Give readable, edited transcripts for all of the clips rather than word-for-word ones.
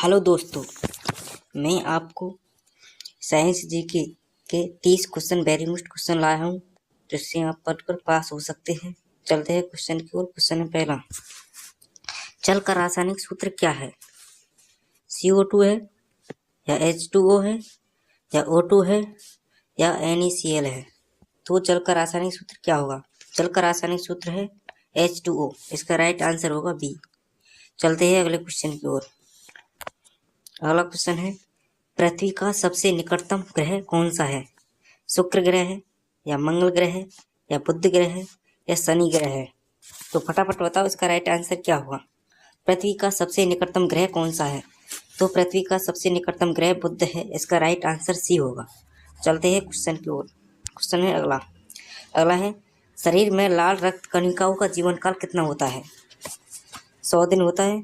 Hello दोस्तों, मैं आपको साइंस जीके के 30 क्वेश्चन वेरी मुश्किल क्वेश्चन लाया हूँ जिससे आप पढ़कर पास हो सकते हैं। चलते हैं क्वेश्चन की ओर। क्वेश्चन है पहला, जल का रासायनिक सूत्र क्या है? CO2 है या H2O है या O2 है या NaCl है? तो जल का रासायनिक सूत्र क्या होगा? जल का रासायनिक सूत्र है H2O। इसका राइट आंसर होगा बी। चलते हैं अगले क्वेश्चन की ओर। अगला क्वेश्चन है, पृथ्वी का सबसे निकटतम ग्रह कौन सा है? शुक्र ग्रह है या मंगल ग्रह है या बुध ग्रह है या शनि ग्रह है? तो फटाफट बताओ इसका राइट आंसर क्या होगा। पृथ्वी का सबसे निकटतम ग्रह कौन सा है? तो पृथ्वी का सबसे निकटतम ग्रह बुध है। इसका राइट आंसर सी होगा। चलते हैं क्वेश्चन की ओर। क्वेश्चन है अगला है, शरीर में लाल रक्त कणिकाओं का जीवन काल कितना होता है? 100 दिन होता है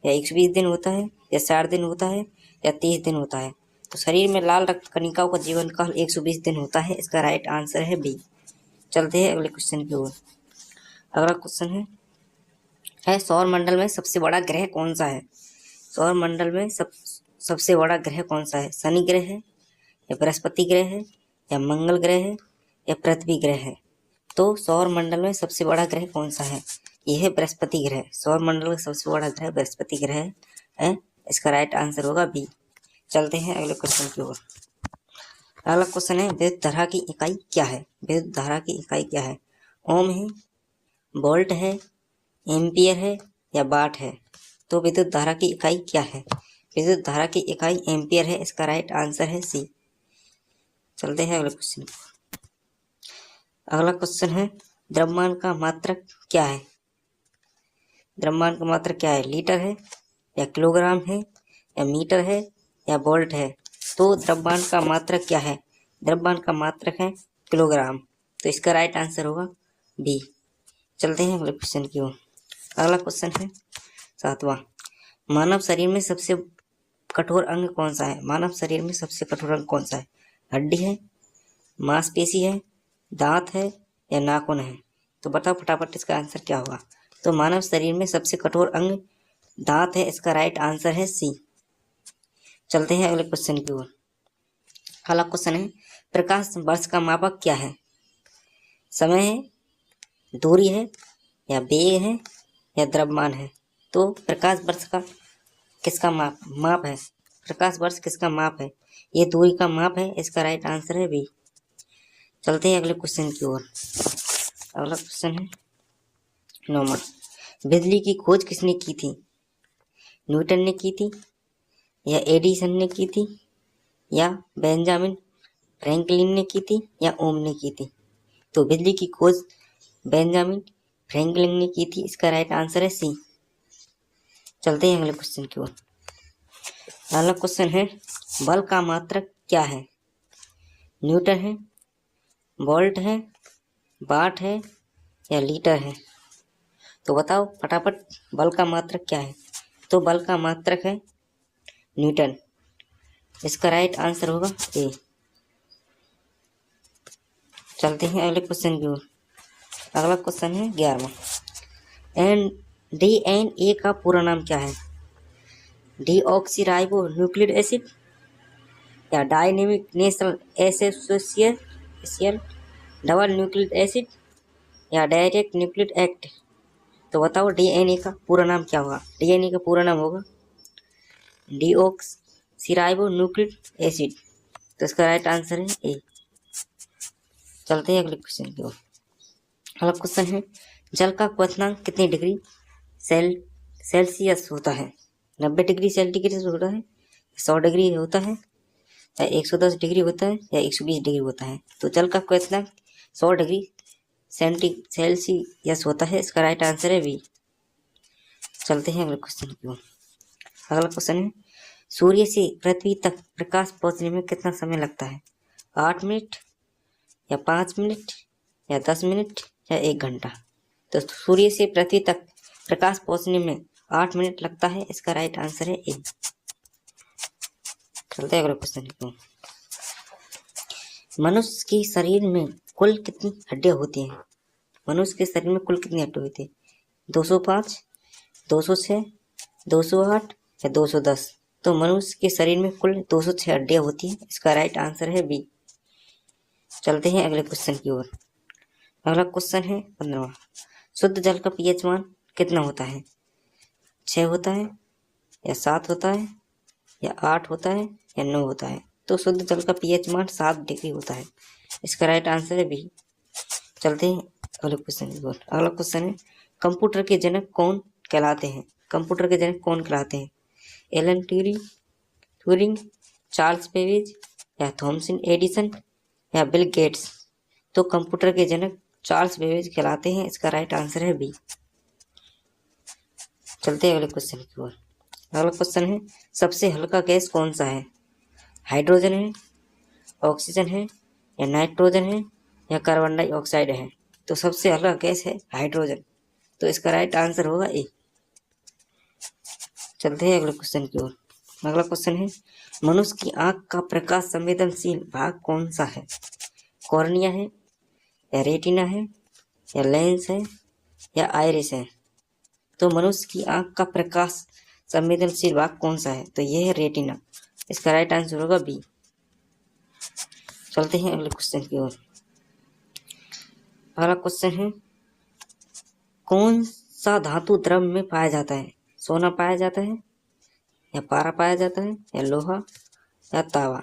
या 120 दिन होता है या 60 दिन होता है या 30 दिन होता है? तो शरीर में लाल रक्त कणिकाओं का जीवन काल 120 दिन होता है। इसका राइट आंसर है बी। चलते हैं अगले क्वेश्चन की ओर। अगला क्वेश्चन है सौर मंडल में सबसे बड़ा ग्रह कौन सा है? सौर मंडल में सबसे बड़ा ग्रह कौन सा है? शनि ग्रह है या बृहस्पति ग्रह है या मंगल ग्रह है या पृथ्वी ग्रह है? तो सौर मंडल में सबसे बड़ा ग्रह कौन सा है? यह है बृहस्पति ग्रह। सौर मंडल का सबसे बड़ा ग्रह बृहस्पति ग्रह है। इसका राइट आंसर होगा बी। चलते हैं अगले क्वेश्चन की ओर। अगला क्वेश्चन है, विद्युत धारा की इकाई क्या है? विद्युत धारा की इकाई क्या है? ओम है, वोल्ट है, एम्पियर है या वाट है? तो विद्युत धारा की इकाई क्या है? विद्युत धारा की इकाई एम्पियर है। इसका राइट आंसर है सी। चलते हैं अगले क्वेश्चन की ओर। अगला क्वेश्चन है, द्रव्यमान का मात्रक क्या है? द्रव्यमान का मात्रक क्या है? लीटर है या किलोग्राम है या मीटर है या वोल्ट है? तो द्रव्यमान का मात्रक क्या है? द्रव्यमान का मात्रक है किलोग्राम। तो इसका राइट आंसर होगा बी। चलते हैं अगले क्वेश्चन की ओर। अगला क्वेश्चन है 7वां, मानव शरीर में सबसे कठोर अंग कौन सा है? मानव शरीर में सबसे कठोर अंग कौन सा है? हड्डी है, मांसपेशी है, दांत है या नाखून है? तो बताओ फटाफट इसका आंसर क्या होगा। तो मानव शरीर में सबसे कठोर अंग दांत है। इसका राइट आंसर है सी। चलते हैं अगले क्वेश्चन की ओर। अगला क्वेश्चन है, प्रकाश वर्ष का मापक क्या है? समय है, दूरी है या वेग है या द्रव्यमान है? तो प्रकाश वर्ष का किसका माप है? प्रकाश वर्ष किसका माप है? ये दूरी का माप है। इसका राइट आंसर है बी। चलते हैं अगले क्वेश्चन की ओर। अगला क्वेश्चन है 9वां, बिजली की खोज किसने की थी? न्यूटन ने की थी या एडिसन ने की थी या बेंजामिन फ्रैंकलिन ने की थी या ओम ने की थी? तो बिजली की खोज बेंजामिन फ्रैंकलिन ने की थी। इसका राइट आंसर है सी। चलते हैं अगले क्वेश्चन की ओर। अगला क्वेश्चन है, बल का मात्रक क्या है? न्यूटन है, वोल्ट है, वाट है या लीटर है? तो बताओ फटाफट बल का मात्रक क्या है? तो बल का मात्रक है न्यूटन। इसका राइट आंसर होगा ए। चलते हैं अगले क्वेश्चन की ओर। अगला क्वेश्चन है 11वां, DNA का पूरा नाम क्या है? डीऑक्सीराइबो न्यूक्लिक एसिड या dynamic national association double nucleic acid या डायरेक्ट न्यूक्लिक एक्ट? तो बताओ DNA का पूरा नाम क्या होगा? DNA का पूरा नाम होगा डीऑक्सीराइबो न्यूक्लिक एसिड। तो इसका राइट आंसर है ए। चलते हैं अगले क्वेश्चन की ओर। अगला क्वेश्चन है, जल का क्वथनांक कितनी डिग्री सेल्सियस होता है? 90 डिग्री सेंटीग्रेड होता है, 100 डिग्री होता है या 110 डिग्री होता है या 120 डिग्री होता है? तो जल का क्वथनांक 100 डिग्री सेल्सियस होता है। इसका राइट आंसर है बी। चलते हैं अगले क्वेश्चन की ओर। अगला क्वेश्चन है, सूर्य से पृथ्वी तक प्रकाश पहुंचने में कितना समय लगता है? 8 मिनट या 5 मिनट या 10 मिनट या 1 घंटा? तो सूर्य से पृथ्वी तक प्रकाश पहुंचने में 8 मिनट लगता है। इसका राइट आंसर है ए। चलते हैं अगले क्वेश्चन की ओर। मनुष्य के शरीर में कुल कितनी हड्डियां होती हैं? मनुष्य के शरीर में कुल कितनी हड्डियां होती है? 205, 206, 208 या 210? तो मनुष्य के शरीर में कुल 206 हड्डियां होती हैं। इसका राइट आंसर है बी। चलते हैं अगले क्वेश्चन की ओर। अगला क्वेश्चन है 15वां। शुद्ध जल का पीएच मान कितना होता है? 6 होता है, या 7 होता है, या 8 होता है, या 9 होता है? तो शुद्ध जल का पीएच मान 7 डिग्री होता है। इसका राइट आंसर है बी। चलते हैं अगले क्वेश्चन की ओर। अगला क्वेश्चन है कंप्यूटर के जनक कौन कहलाते हैं? कंप्यूटर के जनक कौन कहलाते हैं? एलन ट्यूरिंग, चार्ल्स बेबेज, या थॉमसन एडिसन, या बिल गेट्स? तो कंप्यूटर के जनक चार्ल्स बेबेज कहलाते हैं। इसका राइट आंसर है बी। चलते हैं अगले क्वेश्चन की ओर। अगला क्वेश्चन है सबसे हल्का गैस कौन सा है? हाइड्रोजन है, ऑक्सीजन है, या नाइट्रोजन है, या कार्बन डाइऑक्साइड है? तो सबसे हल्का गैस है हाइड्रोजन। तो इसका राइट आंसर होगा ए। चलते हैं अगले क्वेश्चन की ओर। अगला क्वेश्चन है मनुष्य की आंख का प्रकाश संवेदनशील भाग कौन सा है? कॉर्निया है, या रेटिना है, या लेंस है, या आइरिस है? तो मनुष्य की आंख का प्रकाश संवेदनशील भाग कौन सा है? तो यह है रेटिना। इसका राइट आंसर होगा बी। चलते हैं अगले क्वेश्चन की ओर। अगला क्वेश्चन है कौन सा धातु द्रव में पाया जाता है? सोना पाया जाता है, या पारा पाया जाता है, या लोहा, या तांबा?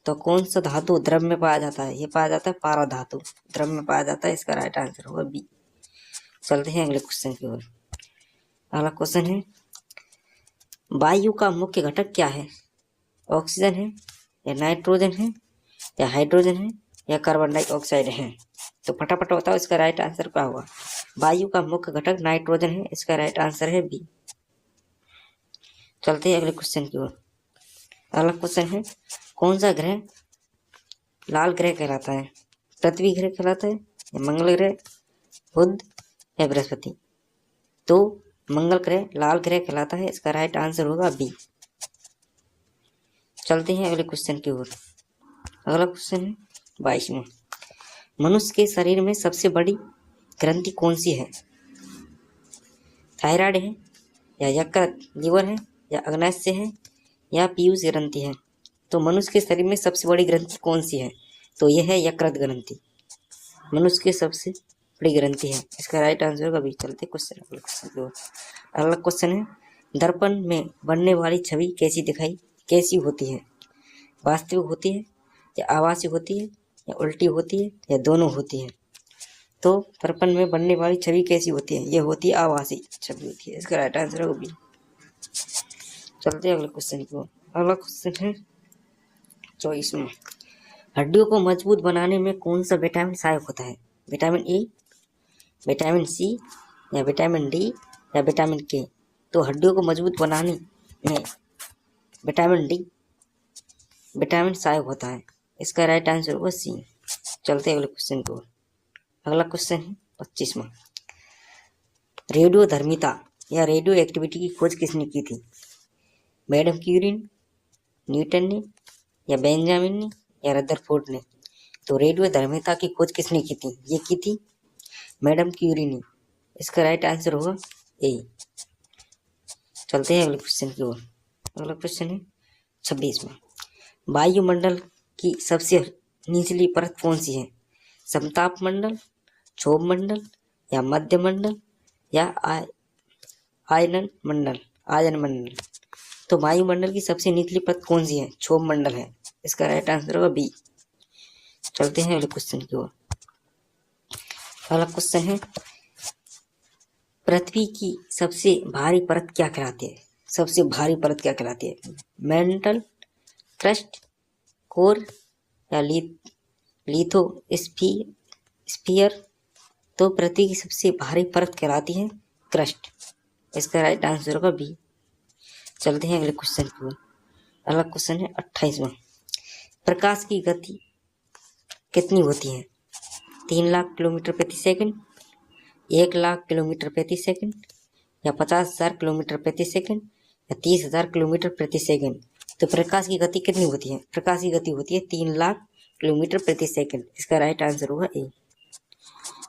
तो कौन सा धातु द्रव में पाया जाता है? ये पाया जाता है पारा धातु द्रव में पाया जाता है। इसका राइट आंसर होगा बी। चलते हैं अगले क्वेश्चन की ओर। अगला क्वेश्चन है वायु का मुख्य घटक क्या है? ऑक्सीजन है, या नाइट्रोजन है, या हाइड्रोजन है, या कार्बन डाइऑक्साइड है? तो फटाफट बताओ इसका राइट आंसर क्या होगा। वायु का मुख्य घटक नाइट्रोजन है। इसका राइट आंसर है बी। चलते हैं अगले क्वेश्चन की ओर। अगला क्वेश्चन है कौन सा ग्रह लाल ग्रह कहलाता है? पृथ्वी ग्रह कहलाता है, या मंगल ग्रह, बुध, या बृहस्पति? तो मंगल ग्रह लाल ग्रह कहलाता है। इसका राइट आंसर होगा बी। चलते हैं अगले क्वेश्चन की ओर। अगला क्वेश्चन है 22वां। मनुष्य के शरीर में सबसे बड़ी ग्रंथि कौन सी है? थायराइड है, या यकृत लीवर है, या अग्नाशय है, या पीयूष ग्रंथि है? तो मनुष्य के शरीर में सबसे बड़ी ग्रंथि कौन सी है? तो यह है यकृत ग्रंथि। मनुष्य की सबसे बड़ी ग्रंथि है। इसका राइट आंसर होगा बी। चलते क्वेश्चन अगले क्वेश्चन की ओर। अगला क्वेश्चन है दर्पण में बनने वाली छवि कैसी होती है? वास्तविक होती है, या आभासी होती है, या उल्टी होती है, या दोनों होती है? तो दर्पण में बनने वाली छवि कैसी होती है? यह होती है आभासी छवि होती है। इसका राइट आंसर होगा बी। चलते हैं अगले क्वेश्चन की ओर। अगला क्वेश्चन है 24वां। हड्डियों को मजबूत बनाने में कौन सा विटामिन सहायक होता है? विटामिन ए, विटामिन सी, या विटामिन डी, या विटामिन के? तो हड्डियों को मजबूत बनाने में विटामिन डी विटामिन सहायक होता है। इसका राइट आंसर होगा सी। चलते हैं अगले क्वेश्चन की ओर। अगला क्वेश्चन है 25वां। रेडियोधर्मिता या रेडियो एक्टिविटी की खोज किसने की थी? मैडम क्यूरी, न्यूटन ने, या बेंजामिन ने, या रदरफोर्ड ने? तो रेडियोधर्मिता की खोज किसने की थी? ये की थी मैडम क्यूरी ने। इसका राइट आंसर होगा ए। चलते हैं अगले क्वेश्चन की ओर। अगला क्वेश्चन है 26वां। वायुमंडल की सबसे निचली परत कौन सी है? समताप मंडल, क्षोभ मंडल, या मध्य मंडल, या आयन मंडल? तो वायुमंडल की सबसे निचली परत कौन सी है? क्षोभ मंडल है। इसका राइट आंसर होगा बी। चलते हैं अगले क्वेश्चन की ओर। अगला क्वेश्चन है पृथ्वी की सबसे भारी परत क्या कहलाती है? सबसे भारी परत क्या कहलाती है? मेंटल, क्रस्ट, कोर, या लिथोस्फीयर? तो पृथ्वी की सबसे भारी परत कहलाती है क्रस्ट। इसका राइट आंसर होगा बी। चलते हैं अगले क्वेश्चन की ओर। अगला क्वेश्चन है 28वां। प्रकाश की गति कितनी होती है? 3 लाख किलोमीटर प्रति सेकंड, 1 लाख किलोमीटर प्रति सेकंड, या 50,000 किलोमीटर प्रति सेकंड, या 30,000 किलोमीटर प्रति सेकंड? तो प्रकाश की गति कितनी होती है? प्रकाश की गति होती है 3 लाख किलोमीटर प्रति सेकंड। इसका राइट आंसर होगा ए।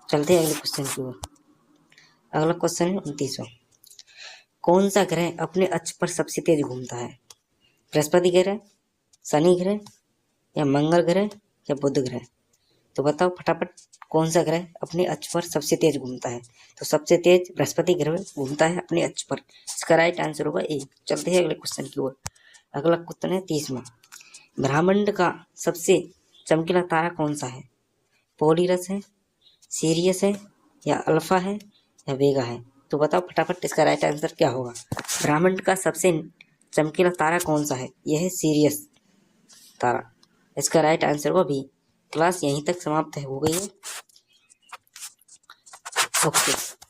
चलते हैं अगले क्वेश्चन की ओर। अगला क्वेश्चन है 29वां। कौन सा ग्रह अपने अक्ष पर सबसे तेज घूमता है? बृहस्पति ग्रह, शनि ग्रह या मंगल ग्रह या बुध ग्रह? तो बताओ फटाफट कौन सा ग्रह अपने अक्ष पर सबसे तेज घूमता है? तो सबसे तेज बृहस्पति ग्रह घूमता है अपने अक्ष पर। इसका राइट आंसर होगा ए। चलते हैं अगले क्वेश्चन की ओर। अगला क्वेश्चन है 30वां। ब्रह्मांड का सबसे चमकीला तारा कौन सा है? पोलिरस है, सीरियस है या अल्फा है या वेगा है? तो बताओ फटाफट इसका राइट आंसर क्या होगा? ब्रह्मांड का सबसे चमकीला तारा कौन सा है? यह है सीरियस तारा। इसका राइट आंसर होगा बी। क्लास यहीं तक समाप्त हो गई है। ओके।